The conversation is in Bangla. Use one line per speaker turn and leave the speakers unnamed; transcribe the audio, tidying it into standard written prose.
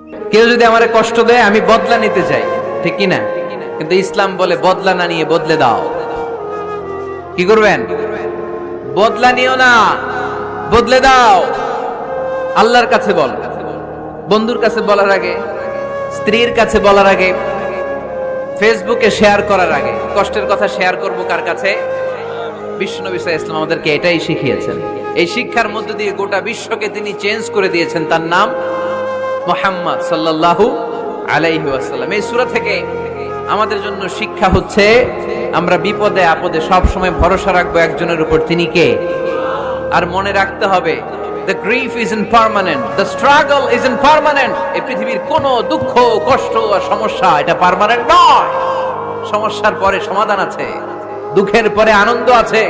কেউ যদি আমারে কষ্ট দেয় আমি বদলা নিতে চাই, ঠিক কি না? কিন্তু ইসলাম বলে বদলা না নিয়ে বদলে দাও। কি করবেন? বদলা নিও না, বদলে দাও। আল্লাহর কাছে বল, বন্ধুর কাছে বলার আগে, স্ত্রীর কাছে বলার আগে, ফেসবুকে শেয়ার করার আগে কষ্টের কথা শেয়ার করব কার কাছে? বিশ্বনবী সাল্লাল্লাহু আলাইহি ওয়াসাল্লাম আমাদেরকে এটাই শিখিয়েছেন। এই শিক্ষার মধ্য দিয়ে গোটা বিশ্বকে তিনি চেঞ্জ করে দিয়েছেন। তার নাম মুহাম্মদ সাল্লাল্লাহু আলাইহি ওয়াসাল্লাম। এই সূরা থেকে আমাদের জন্য শিক্ষা হচ্ছে আমরা বিপদে আপদে সব সময় ভরসা রাখবো একজনের উপর, তিনি কে? আর মনে রাখতে হবে the grief isn't permanent, the struggle isn't permanent. এই পৃথিবীর কোনো দুঃখ কষ্ট আর সমস্যা এটা পার্মানেন্ট নয়। সমস্যার পরে সমাধান আছে, দুঃখের পরে আনন্দ আছে।